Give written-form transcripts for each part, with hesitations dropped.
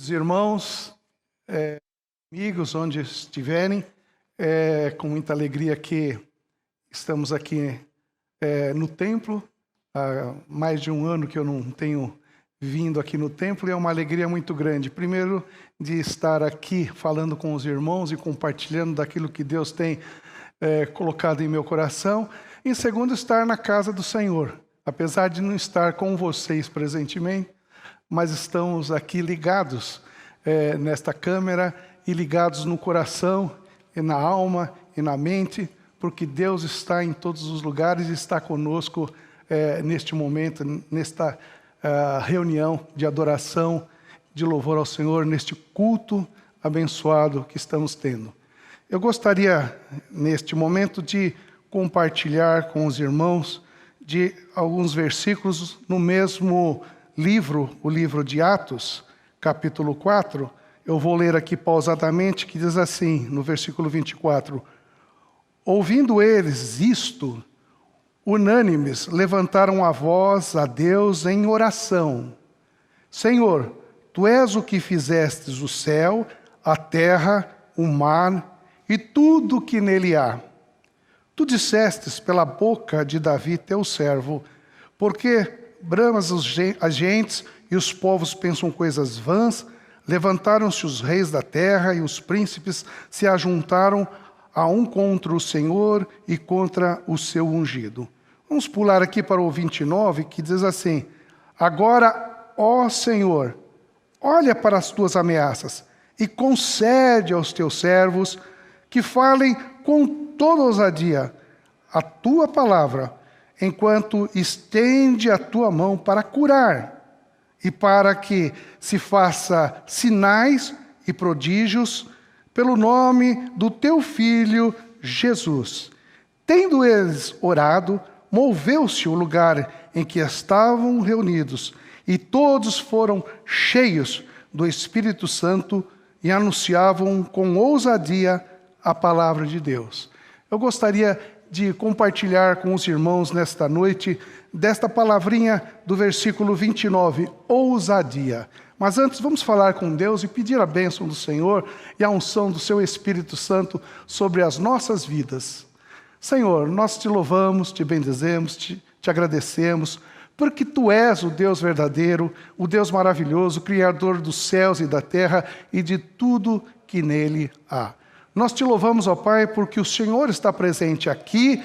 Os irmãos, amigos, onde estiverem, com muita alegria que estamos aqui no templo. Há mais de um ano que eu não tenho vindo aqui no templo e é uma alegria muito grande. Primeiro, de estar aqui falando com os irmãos e compartilhando daquilo que Deus tem colocado em meu coração. Em segundo, estar na casa do Senhor. Apesar de não estar com vocês presentemente, mas estamos aqui ligados nesta câmera e ligados no coração e na alma e na mente, porque Deus está em todos os lugares e está conosco neste momento, nesta reunião de adoração, de louvor ao Senhor, neste culto abençoado que estamos tendo. Eu gostaria, neste momento, de compartilhar com os irmãos de alguns versículos no mesmo livro, o livro de Atos, capítulo 4, eu vou ler aqui pausadamente, que diz assim, no versículo 24: ouvindo eles isto, unânimes, levantaram a voz a Deus em oração. Senhor, Tu és o que fizestes o céu, a terra, o mar e tudo o que nele há. Tu dissestes pela boca de Davi, teu servo, porque bramas as gentes e os povos pensam coisas vãs, levantaram-se os reis da terra e os príncipes se ajuntaram a um contra o Senhor e contra o seu ungido. Vamos pular aqui para o 29, que diz assim: agora, ó Senhor, olha para as tuas ameaças e concede aos teus servos que falem com toda ousadia a tua palavra, enquanto estende a tua mão para curar, e para que se faça sinais e prodígios pelo nome do teu Filho Jesus. Tendo eles orado, moveu-se o lugar em que estavam reunidos, e todos foram cheios do Espírito Santo e anunciavam com ousadia a palavra de Deus. Eu gostaria de compartilhar com os irmãos nesta noite desta palavrinha do versículo 29, ousadia. Mas antes vamos falar com Deus e pedir a bênção do Senhor e a unção do seu Espírito Santo sobre as nossas vidas. Senhor, nós te louvamos, te bendizemos, te agradecemos, porque Tu és o Deus verdadeiro, o Deus maravilhoso, Criador dos céus e da terra e de tudo que nele há. Nós te louvamos, ó Pai, porque o Senhor está presente aqui,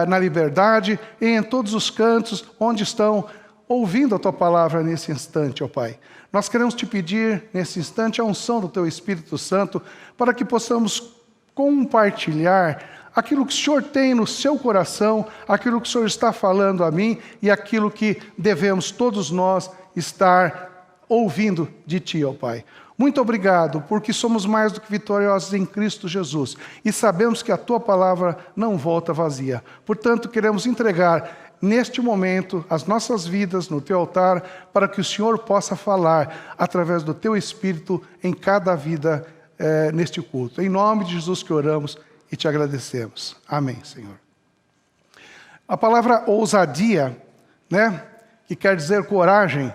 na liberdade, e em todos os cantos onde estão ouvindo a Tua palavra nesse instante, ó Pai. Nós queremos te pedir, nesse instante, a unção do Teu Espírito Santo, para que possamos compartilhar aquilo que o Senhor tem no seu coração, aquilo que o Senhor está falando a mim e aquilo que devemos todos nós estar ouvindo de Ti, ó Pai. Muito obrigado, porque somos mais do que vitoriosos em Cristo Jesus e sabemos que a Tua palavra não volta vazia. Portanto, queremos entregar neste momento as nossas vidas no Teu altar para que o Senhor possa falar através do Teu Espírito em cada vida neste culto. Em nome de Jesus que oramos e te agradecemos. Amém, Senhor. A palavra ousadia, que quer dizer coragem,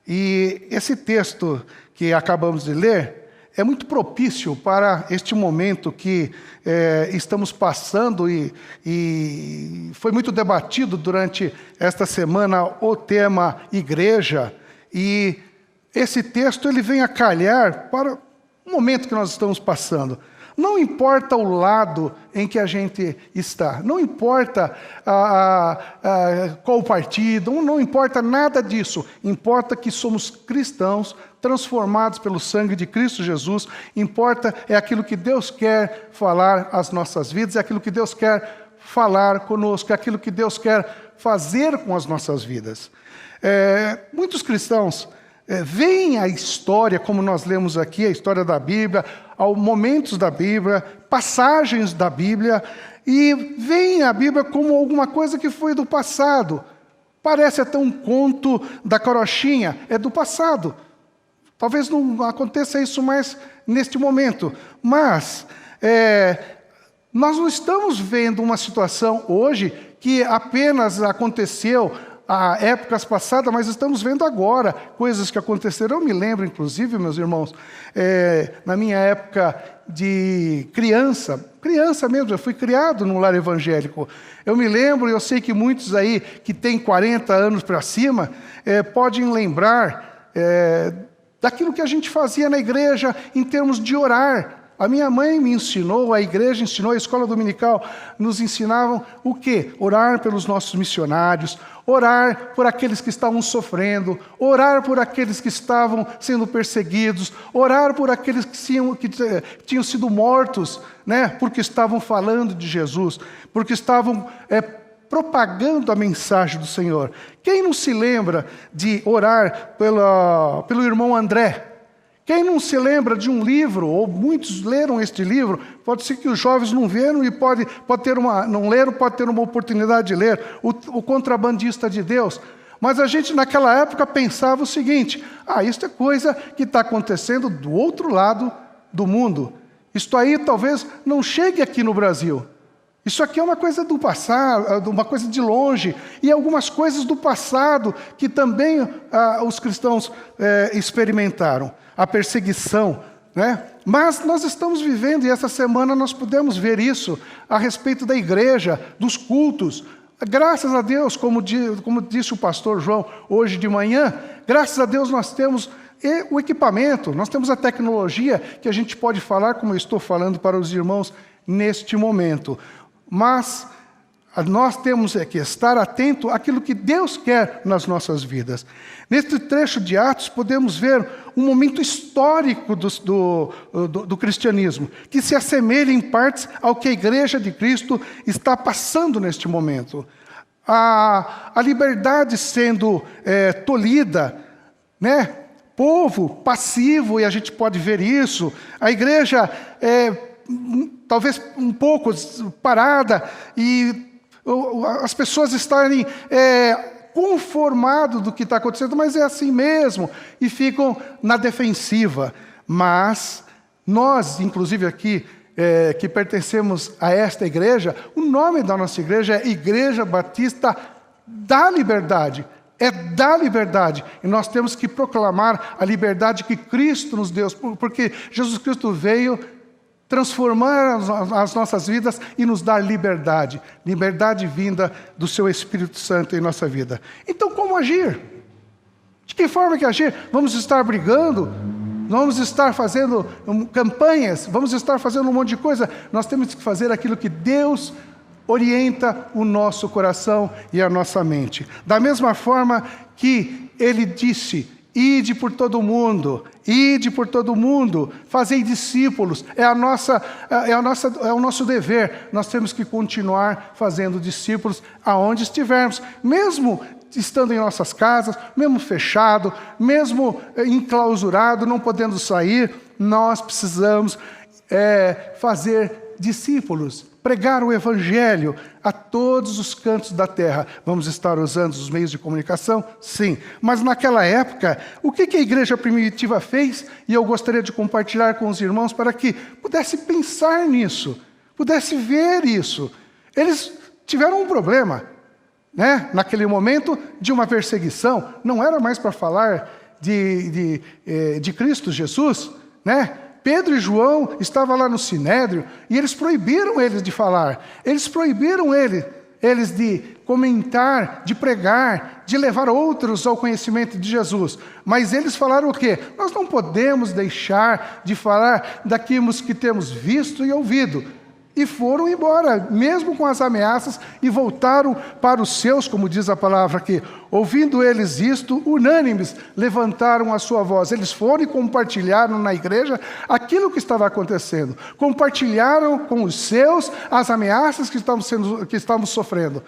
e esse texto que acabamos de ler é muito propício para este momento que estamos passando e foi muito debatido durante esta semana o tema igreja, e esse texto ele vem a calhar para o momento que nós estamos passando. Não importa o lado em que a gente está, não importa qual partido, não importa nada disso. Importa que somos cristãos transformados pelo sangue de Cristo Jesus. Importa é aquilo que Deus quer falar às nossas vidas, é aquilo que Deus quer falar conosco, é aquilo que Deus quer fazer com as nossas vidas. Muitos cristãos veem a história, como nós lemos aqui, a história da Bíblia, momentos da Bíblia, passagens da Bíblia, e veem a Bíblia como alguma coisa que foi do passado. Parece até um conto da carochinha, é do passado. Talvez não aconteça isso mais neste momento, mas nós não estamos vendo uma situação hoje que apenas aconteceu a épocas passadas, mas estamos vendo agora coisas que aconteceram. Eu me lembro, inclusive, meus irmãos, na minha época de criança mesmo, eu fui criado num lar evangélico. Eu me lembro, e eu sei que muitos aí que têm 40 anos para cima, podem lembrar daquilo que a gente fazia na igreja em termos de orar. A minha mãe me ensinou, a igreja ensinou, a escola dominical nos ensinavam o quê? Orar pelos nossos missionários, orar por aqueles que estavam sofrendo, orar por aqueles que estavam sendo perseguidos, orar por aqueles que tinham sido mortos, né? Porque estavam falando de Jesus, porque estavam propagando a mensagem do Senhor. Quem não se lembra de orar pelo irmão André? Quem não se lembra de um livro, ou muitos leram este livro, pode ser que os jovens não viram e não leram, pode ter uma oportunidade de ler, o Contrabandista de Deus. Mas a gente naquela época pensava o seguinte: isso é coisa que está acontecendo do outro lado do mundo. Isto aí talvez não chegue aqui no Brasil. Isso aqui é uma coisa do passado, uma coisa de longe, e algumas coisas do passado que também os cristãos experimentaram. A perseguição, né? Mas nós estamos vivendo, e essa semana nós pudemos ver isso a respeito da igreja, dos cultos. Graças a Deus, como disse o pastor João hoje de manhã, graças a Deus nós temos o equipamento, nós temos a tecnologia que a gente pode falar como eu estou falando para os irmãos neste momento. Mas nós temos que estar atento àquilo que Deus quer nas nossas vidas. Neste trecho de Atos, podemos ver um momento histórico do cristianismo, que se assemelha em partes ao que a Igreja de Cristo está passando neste momento. A liberdade sendo tolhida, né? Povo passivo, e a gente pode ver isso. A igreja talvez um pouco parada, e as pessoas estarem conformadas do que está acontecendo, mas é assim mesmo, e ficam na defensiva. Mas nós, inclusive aqui, que pertencemos a esta igreja, o nome da nossa igreja é Igreja Batista da Liberdade. É da liberdade, e nós temos que proclamar a liberdade que Cristo nos deu, porque Jesus Cristo veio transformar as nossas vidas e nos dar liberdade, liberdade vinda do seu Espírito Santo em nossa vida. Então, como agir? De que forma que agir? Vamos estar brigando? Vamos estar fazendo campanhas? Vamos estar fazendo um monte de coisa? Nós temos que fazer aquilo que Deus orienta o nosso coração e a nossa mente. Da mesma forma que ele disse: ide por todo mundo, fazei discípulos. É o nosso dever. Nós temos que continuar fazendo discípulos aonde estivermos, mesmo estando em nossas casas, mesmo fechado, mesmo enclausurado, não podendo sair. Nós precisamos fazer discípulos, pregar o Evangelho a todos os cantos da terra. Vamos estar usando os meios de comunicação? Sim. Mas naquela época, o que a igreja primitiva fez? E eu gostaria de compartilhar com os irmãos para que pudesse pensar nisso, pudesse ver isso. Eles tiveram um problema, né? Naquele momento de uma perseguição. Não era mais para falar de Cristo Jesus, né? Pedro e João estavam lá no Sinédrio e eles proibiram eles de falar. Eles proibiram eles de comentar, de pregar, de levar outros ao conhecimento de Jesus. Mas eles falaram o quê? Nós não podemos deixar de falar daquilo que temos visto e ouvido. E foram embora, mesmo com as ameaças, e voltaram para os seus, como diz a palavra aqui. Ouvindo eles isto, unânimes, levantaram a sua voz. Eles foram e compartilharam na igreja aquilo que estava acontecendo. Compartilharam com os seus as ameaças que estavam sofrendo.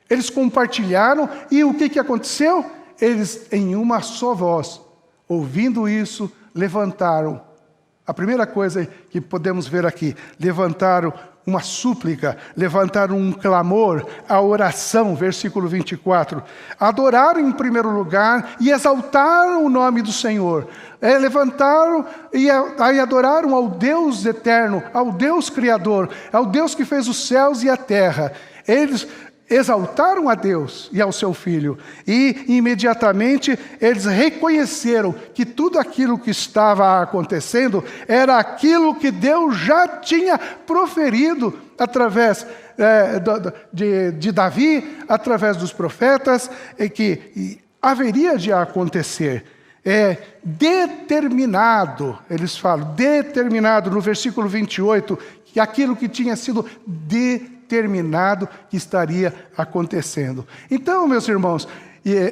Eles compartilharam, e o que aconteceu? Eles, em uma só voz, ouvindo isso, levantaram. A primeira coisa que podemos ver aqui, levantaram uma súplica, levantaram um clamor, a oração, versículo 24. Adoraram em primeiro lugar e exaltaram o nome do Senhor. Levantaram e adoraram ao Deus eterno, ao Deus Criador, ao Deus que fez os céus e a terra. Eles exaltaram a Deus e ao seu Filho, e imediatamente eles reconheceram que tudo aquilo que estava acontecendo era aquilo que Deus já tinha proferido através de Davi, através dos profetas, e que haveria de acontecer. Determinado, eles falam, determinado, no versículo 28, que aquilo que tinha sido determinado que estaria acontecendo. Então, meus irmãos,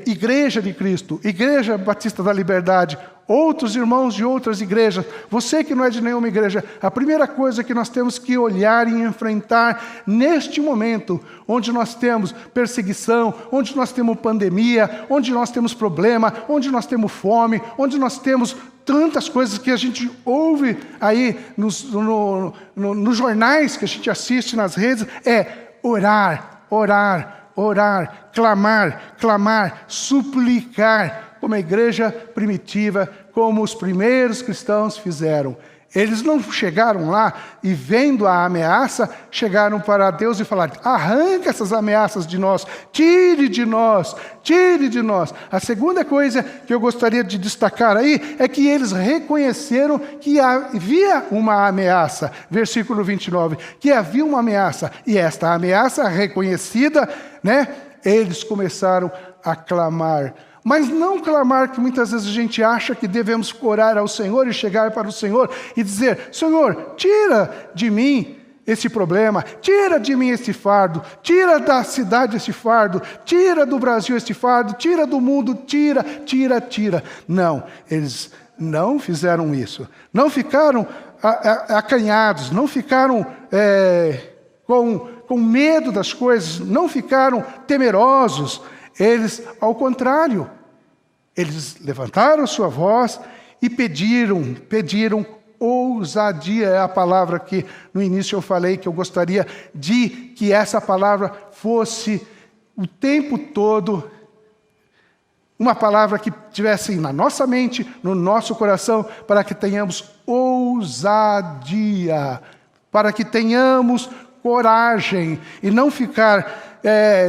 Igreja de Cristo, Igreja Batista da Liberdade, outros irmãos de outras igrejas, você que não é de nenhuma igreja, a primeira coisa que nós temos que olhar e enfrentar neste momento, onde nós temos perseguição, onde nós temos pandemia, onde nós temos problema, onde nós temos fome, onde nós temos tantas coisas que a gente ouve aí nos jornais que a gente assiste nas redes, orar, clamar, suplicar, como a igreja primitiva, como os primeiros cristãos fizeram. Eles não chegaram lá e, vendo a ameaça, chegaram para Deus e falaram: arranca essas ameaças de nós, tire de nós. A segunda coisa que eu gostaria de destacar aí é que eles reconheceram que havia uma ameaça. Versículo 29, que havia uma ameaça. E esta ameaça reconhecida, eles começaram a clamar. Mas não clamar que muitas vezes a gente acha que devemos orar ao Senhor e chegar para o Senhor e dizer: Senhor, tira de mim esse problema, tira de mim esse fardo, tira da cidade esse fardo, tira do Brasil esse fardo, tira do mundo, tira. Não, eles não fizeram isso. Não ficaram acanhados, não ficaram com medo das coisas, não ficaram temerosos. Eles, ao contrário, eles levantaram sua voz e pediram ousadia. É a palavra que no início eu falei que eu gostaria de que essa palavra fosse o tempo todo uma palavra que tivesse na nossa mente, no nosso coração, para que tenhamos ousadia, para que tenhamos coragem e não ficar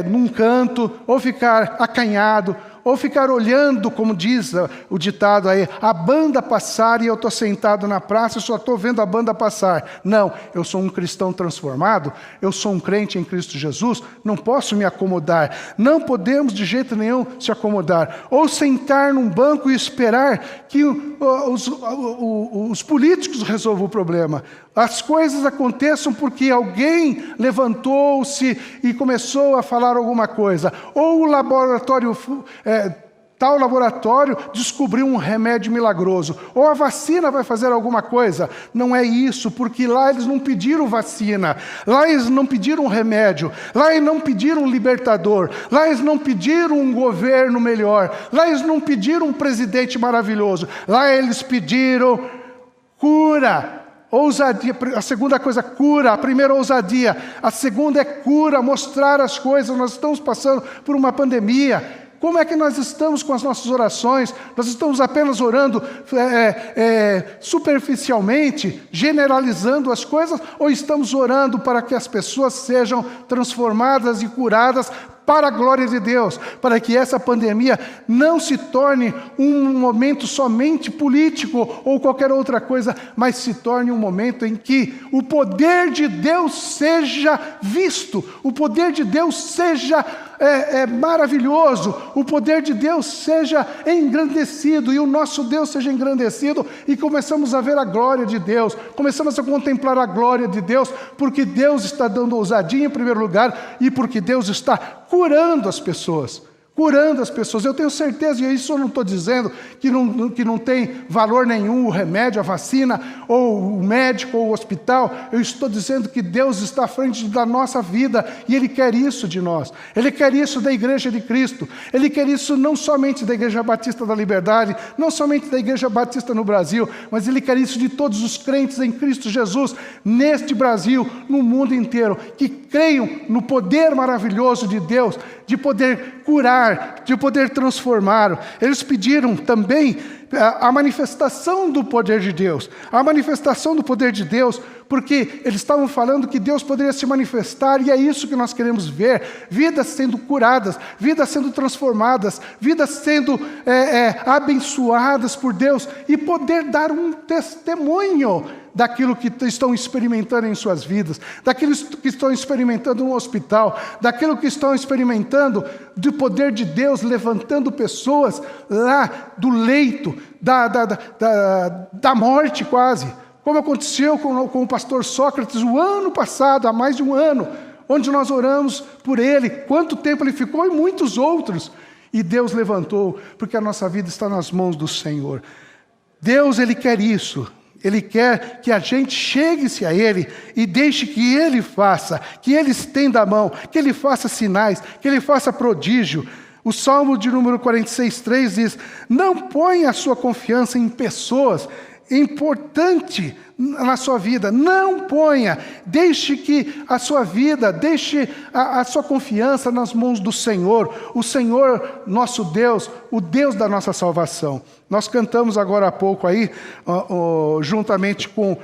num canto, ou ficar acanhado, ou ficar olhando, como diz o ditado aí, a banda passar e eu estou sentado na praça e só estou vendo a banda passar. Não, eu sou um cristão transformado, eu sou um crente em Cristo Jesus, não posso me acomodar. Não podemos de jeito nenhum se acomodar. Ou sentar num banco e esperar que os políticos resolvam o problema. As coisas aconteçam porque alguém levantou-se e começou a falar alguma coisa. Ou o laboratório, tal laboratório descobriu um remédio milagroso. Ou a vacina vai fazer alguma coisa. Não é isso, porque lá eles não pediram vacina. Lá eles não pediram remédio. Lá eles não pediram um libertador. Lá eles não pediram um governo melhor. Lá eles não pediram um presidente maravilhoso. Lá eles pediram cura. Ousadia. A segunda coisa, cura. A primeira, ousadia. A segunda é cura, mostrar as coisas. Nós estamos passando por uma pandemia. Como é que nós estamos com as nossas orações? Nós estamos apenas orando superficialmente, generalizando as coisas, ou estamos orando para que as pessoas sejam transformadas e curadas para a glória de Deus, para que essa pandemia não se torne um momento somente político ou qualquer outra coisa, mas se torne um momento em que o poder de Deus seja visto, o poder de Deus seja maravilhoso, o poder de Deus seja engrandecido, e o nosso Deus seja engrandecido, e começamos a ver a glória de Deus, começamos a contemplar a glória de Deus, porque Deus está dando ousadia em primeiro lugar, e porque Deus está curando as pessoas. Eu tenho certeza, e isso eu não estou dizendo que não tem valor nenhum o remédio, a vacina, ou o médico, ou o hospital. Eu estou dizendo que Deus está à frente da nossa vida, e Ele quer isso de nós. Ele quer isso da Igreja de Cristo. Ele quer isso não somente da Igreja Batista da Liberdade, não somente da Igreja Batista no Brasil, mas Ele quer isso de todos os crentes em Cristo Jesus, neste Brasil, no mundo inteiro, que creiam no poder maravilhoso de Deus, de poder curar, de poder transformar. Eles pediram também a manifestação do poder de Deus. A manifestação do poder de Deus, porque eles estavam falando que Deus poderia se manifestar, e é isso que nós queremos ver. Vidas sendo curadas, vidas sendo transformadas, vidas sendo abençoadas por Deus, e poder dar um testemunho daquilo que estão experimentando em suas vidas, daquilo que estão experimentando no hospital, daquilo que estão experimentando do poder de Deus, levantando pessoas lá do leito, da morte quase, como aconteceu com o pastor Sócrates o ano passado, há mais de um ano, onde nós oramos por ele, quanto tempo ele ficou, e muitos outros, e Deus levantou, porque a nossa vida está nas mãos do Senhor. Deus, Ele quer isso. Ele quer que a gente chegue-se a Ele e deixe que Ele faça, que Ele estenda a mão, que Ele faça sinais, que Ele faça prodígio. O Salmo de número 46:3 diz: não ponha a sua confiança em pessoas. É importante na sua vida, não ponha, deixe que a sua vida, deixe a sua confiança nas mãos do Senhor, o Senhor nosso Deus, o Deus da nossa salvação. Nós cantamos agora há pouco aí, juntamente com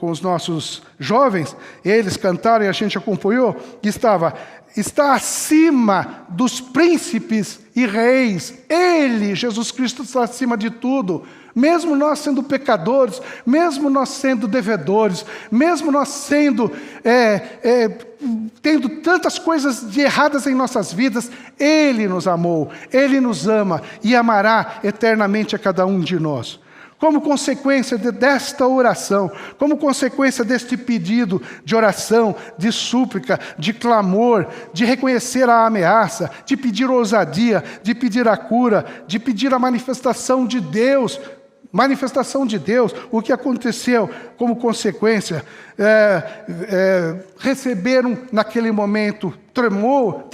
os nossos jovens, eles cantaram e a gente acompanhou, que está acima dos príncipes e reis. Ele, Jesus Cristo, está acima de tudo. Mesmo nós sendo pecadores, mesmo nós sendo devedores, mesmo nós sendo tendo tantas coisas de erradas em nossas vidas, Ele nos amou, Ele nos ama e amará eternamente a cada um de nós. Como consequência desta oração, como consequência deste pedido de oração, de súplica, de clamor, de reconhecer a ameaça, de pedir ousadia, de pedir a cura, de pedir a manifestação de Deus, o que aconteceu como consequência? Receberam naquele momento, tremou,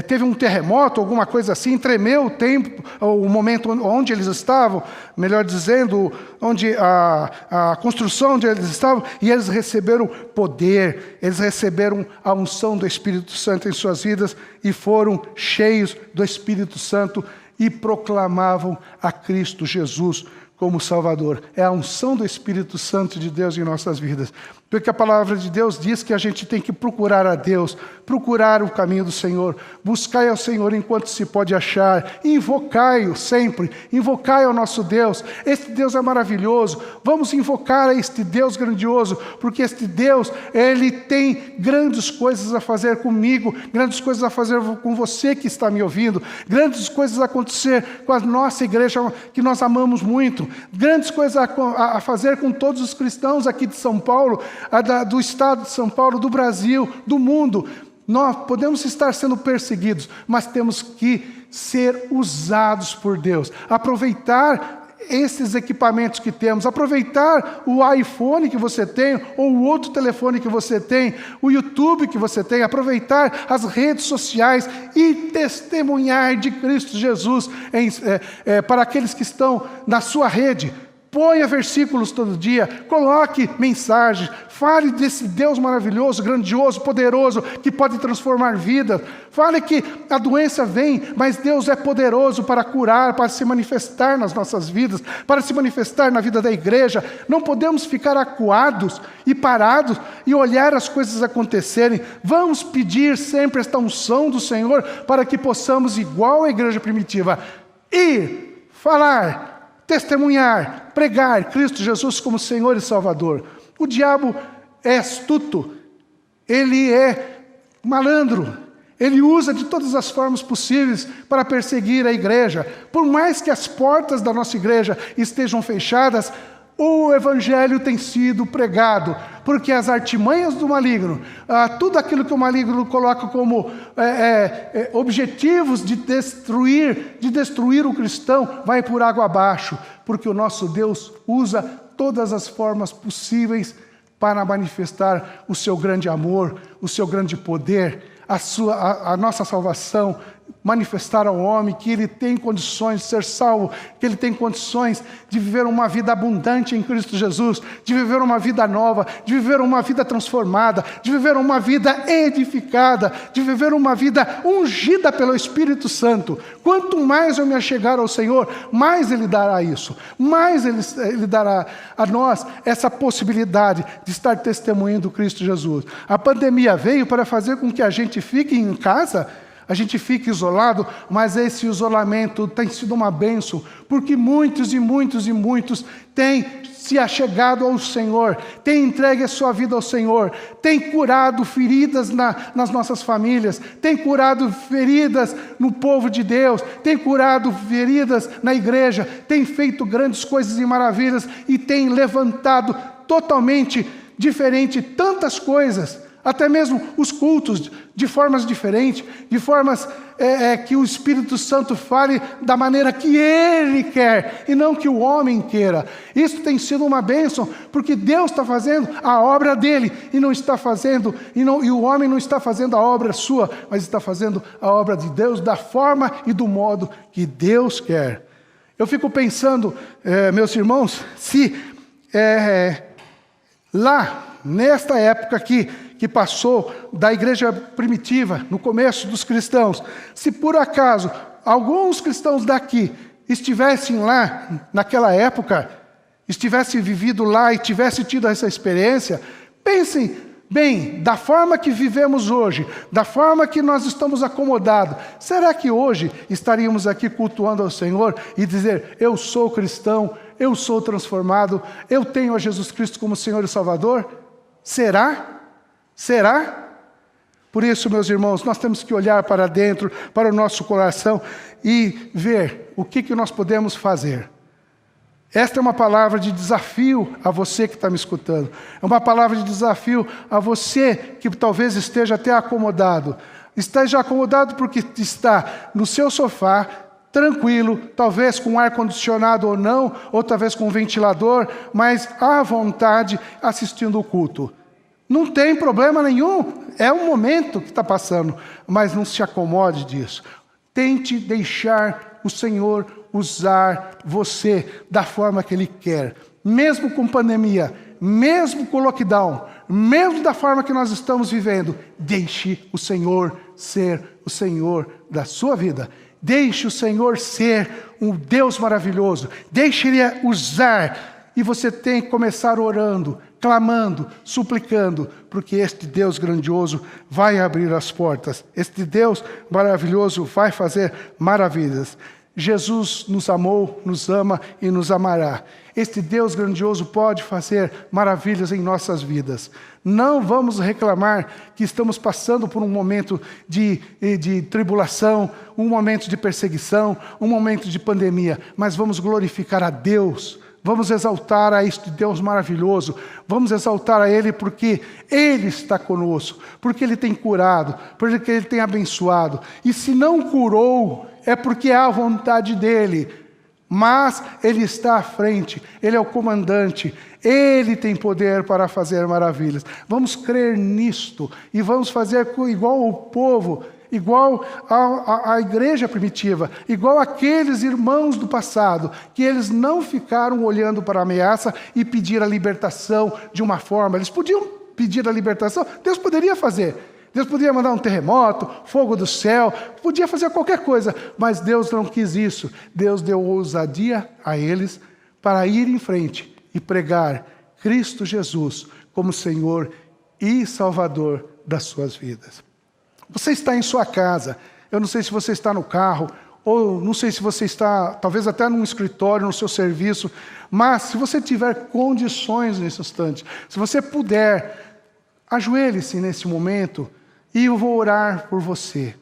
teve um terremoto, alguma coisa assim, tremeu o momento onde eles estavam, melhor dizendo, onde a construção onde eles estavam, e eles receberam poder, eles receberam a unção do Espírito Santo em suas vidas, e foram cheios do Espírito Santo, e proclamavam a Cristo Jesus como Salvador. É a unção do Espírito Santo de Deus em nossas vidas. Porque a palavra de Deus diz que a gente tem que procurar a Deus, procurar o caminho do Senhor, buscai ao Senhor enquanto se pode achar, invocai-o sempre, invocai ao nosso Deus. Este Deus é maravilhoso, vamos invocar a este Deus grandioso, porque este Deus, Ele tem grandes coisas a fazer comigo, grandes coisas a fazer com você que está me ouvindo, grandes coisas a acontecer com a nossa igreja que nós amamos muito, grandes coisas a fazer com todos os cristãos aqui de São Paulo, do estado de São Paulo, do Brasil, do mundo. Nós podemos estar sendo perseguidos, mas temos que ser usados por Deus. Aproveitar esses equipamentos que temos, aproveitar o iPhone que você tem, ou o outro telefone que você tem, o YouTube que você tem, aproveitar as redes sociais e testemunhar de Cristo Jesus para aqueles que estão na sua rede. Ponha versículos todo dia, coloque mensagens, fale desse Deus maravilhoso, grandioso, poderoso, que pode transformar vidas. Fale que a doença vem, mas Deus é poderoso para curar, para se manifestar nas nossas vidas, para se manifestar na vida da igreja. Não podemos ficar acuados e parados e olhar as coisas acontecerem. Vamos pedir sempre esta unção do Senhor para que possamos, igual a igreja primitiva, ir, falar, testemunhar, pregar Cristo Jesus como Senhor e Salvador. O diabo é astuto, ele é malandro, ele usa de todas as formas possíveis para perseguir a igreja. Por mais que as portas da nossa igreja estejam fechadas, o Evangelho tem sido pregado, porque as artimanhas do maligno, tudo aquilo que o maligno coloca como objetivos de destruir o cristão, vai por água abaixo, porque o nosso Deus usa todas as formas possíveis para manifestar o seu grande amor, o seu grande poder, a nossa salvação manifestar ao homem que ele tem condições de ser salvo, que ele tem condições de viver uma vida abundante em Cristo Jesus, de viver uma vida nova, de viver uma vida transformada, de viver uma vida edificada, de viver uma vida ungida pelo Espírito Santo. Quanto mais eu me achegar ao Senhor, mais Ele dará isso, mais Ele dará a nós essa possibilidade de estar testemunhando Cristo Jesus. A pandemia veio para fazer com que a gente fique em casa, a gente fique isolado, mas esse isolamento tem sido uma bênção, porque muitos e muitos e muitos têm se achegado ao Senhor, têm entregue a sua vida ao Senhor, têm curado feridas nas nossas famílias, têm curado feridas no povo de Deus, têm curado feridas na igreja, têm feito grandes coisas e maravilhas e têm levantado totalmente diferente tantas coisas. Até mesmo os cultos, de formas diferentes, de formas que o Espírito Santo fale da maneira que Ele quer, e não que o homem queira. Isso tem sido uma bênção, porque Deus está fazendo a obra dEle, e o homem não está fazendo a obra sua, mas está fazendo a obra de Deus da forma e do modo que Deus quer. Eu fico pensando, meus irmãos, se lá, nesta época aqui, que passou da igreja primitiva, no começo dos cristãos, se por acaso alguns cristãos daqui estivessem lá naquela época, estivessem vivido lá e tivessem tido essa experiência, pensem bem, da forma que vivemos hoje, da forma que nós estamos acomodados, será que hoje estaríamos aqui cultuando ao Senhor e dizer, eu sou cristão, eu sou transformado, eu tenho a Jesus Cristo como Senhor e Salvador? Será? Será? Por isso, meus irmãos, nós temos que olhar para dentro, para o nosso coração e ver o que nós podemos fazer. Esta é uma palavra de desafio a você que está me escutando. É uma palavra de desafio a você que talvez esteja até acomodado. Esteja acomodado porque está no seu sofá, tranquilo, talvez com ar-condicionado ou não, ou talvez com um ventilador, mas à vontade assistindo o culto. Não tem problema nenhum, é um momento que está passando, mas não se acomode disso. Tente deixar o Senhor usar você da forma que Ele quer. Mesmo com pandemia, mesmo com lockdown, mesmo da forma que nós estamos vivendo, deixe o Senhor ser o Senhor da sua vida. Deixe o Senhor ser um Deus maravilhoso. Deixe Ele usar. E você tem que começar orando, clamando, suplicando, porque este Deus grandioso vai abrir as portas. Este Deus maravilhoso vai fazer maravilhas. Jesus nos amou, nos ama e nos amará. Este Deus grandioso pode fazer maravilhas em nossas vidas. Não vamos reclamar que estamos passando por um momento de tribulação, um momento de perseguição, um momento de pandemia, mas vamos glorificar a Deus. Vamos exaltar a este Deus maravilhoso, vamos exaltar a Ele porque Ele está conosco, porque Ele tem curado, porque Ele tem abençoado. E se não curou, é porque é a vontade dEle, mas Ele está à frente, Ele é o comandante, Ele tem poder para fazer maravilhas. Vamos crer nisto e vamos fazer igual o povo, igual a igreja primitiva, igual aqueles irmãos do passado, que eles não ficaram olhando para a ameaça e pedir a libertação de uma forma. Eles podiam pedir a libertação, Deus poderia fazer. Deus poderia mandar um terremoto, fogo do céu, podia fazer qualquer coisa, mas Deus não quis isso. Deus deu ousadia a eles para ir em frente e pregar Cristo Jesus como Senhor e Salvador das suas vidas. Você está em sua casa, eu não sei se você está no carro, ou não sei se você está, talvez até num escritório, no seu serviço, mas se você tiver condições nesse instante, se você puder, ajoelhe-se nesse momento e eu vou orar por você.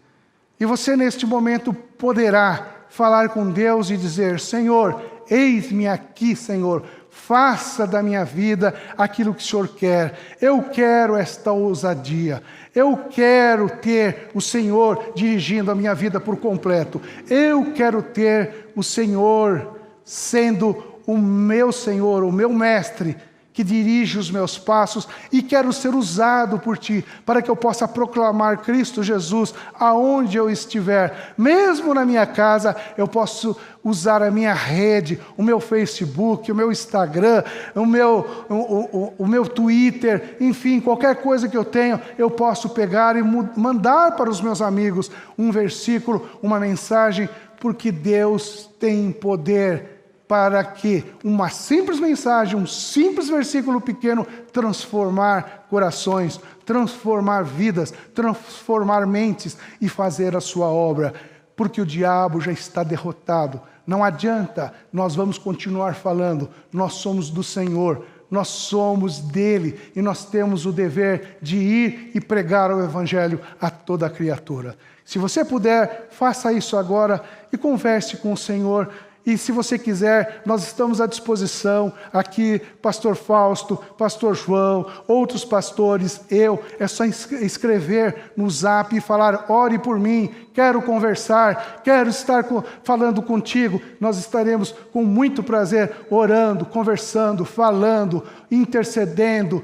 E você neste momento poderá falar com Deus e dizer, Senhor, eis-me aqui, Senhor, faça da minha vida aquilo que o Senhor quer. Eu quero esta ousadia. Eu quero ter o Senhor dirigindo a minha vida por completo. Eu quero ter o Senhor sendo o meu Senhor, o meu mestre, que dirige os meus passos, e quero ser usado por Ti, para que eu possa proclamar Cristo Jesus aonde eu estiver. Mesmo na minha casa, eu posso usar a minha rede, o meu Facebook, o meu Instagram, o meu Twitter, enfim, qualquer coisa que eu tenho, eu posso pegar e mandar para os meus amigos um versículo, uma mensagem, porque Deus tem poder para que uma simples mensagem, um simples versículo pequeno, transformar corações, transformar vidas, transformar mentes e fazer a sua obra. Porque o diabo já está derrotado. Não adianta, nós vamos continuar falando, nós somos do Senhor, nós somos dele, e nós temos o dever de ir e pregar o Evangelho a toda criatura. Se você puder, faça isso agora e converse com o Senhor. E se você quiser, nós estamos à disposição aqui, pastor Fausto, pastor João, outros pastores, é só escrever no Zap e falar: ore por mim, quero conversar, quero estar falando contigo. Nós estaremos com muito prazer orando, conversando, falando, intercedendo.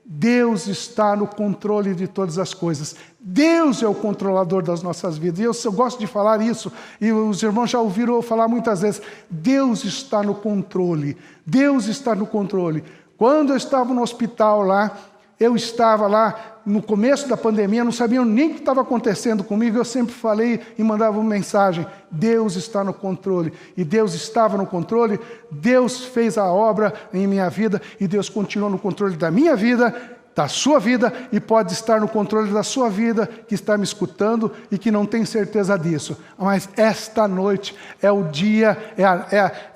Deus está no controle de todas as coisas. Deus é o controlador das nossas vidas. E eu gosto de falar isso, e os irmãos já ouviram eu falar muitas vezes. Deus está no controle. Deus está no controle. Quando eu estava no hospital lá, eu estava lá no começo da pandemia, não sabia nem o que estava acontecendo comigo. Eu sempre falei e mandava uma mensagem: Deus está no controle. E Deus estava no controle. Deus fez a obra em minha vida, e Deus continua no controle da minha vida, da sua vida, e pode estar no controle da sua vida, que está me escutando e que não tem certeza disso. Mas esta noite é o dia,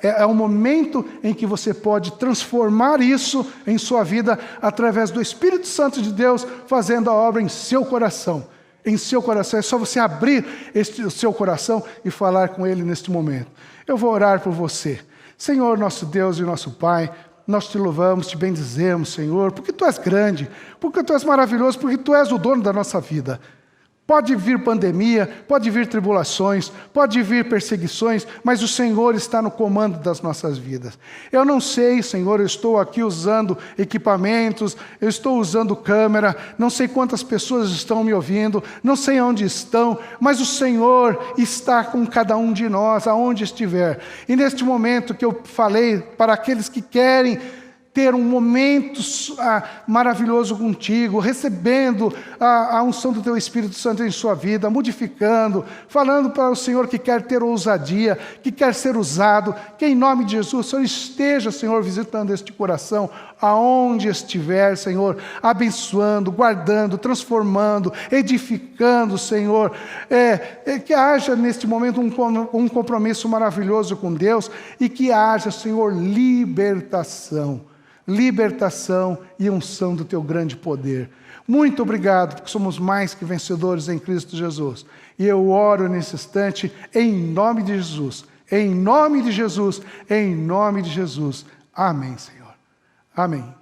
é o momento em que você pode transformar isso em sua vida, através do Espírito Santo de Deus, fazendo a obra em seu coração. Em seu coração, é só você abrir o seu coração e falar com Ele neste momento. Eu vou orar por você. Senhor, nosso Deus e nosso Pai, nós te louvamos, te bendizemos, Senhor, porque Tu és grande, porque Tu és maravilhoso, porque Tu és o dono da nossa vida. Pode vir pandemia, pode vir tribulações, pode vir perseguições, mas o Senhor está no comando das nossas vidas. Eu não sei, Senhor, eu estou aqui usando equipamentos, eu estou usando câmera, não sei quantas pessoas estão me ouvindo, não sei onde estão, mas o Senhor está com cada um de nós, aonde estiver. E neste momento que eu falei, para aqueles que querem ter um momento maravilhoso contigo, recebendo a unção do Teu Espírito Santo em sua vida, modificando, falando para o Senhor que quer ter ousadia, que quer ser usado, que em nome de Jesus o Senhor esteja, Senhor, visitando este coração, aonde estiver, Senhor, abençoando, guardando, transformando, edificando, Senhor, que haja neste momento um compromisso maravilhoso com Deus, e que haja, Senhor, libertação e unção do Teu grande poder. Muito obrigado, porque somos mais que vencedores em Cristo Jesus. E eu oro nesse instante em nome de Jesus, em nome de Jesus, em nome de Jesus. Amém, Senhor. Amém.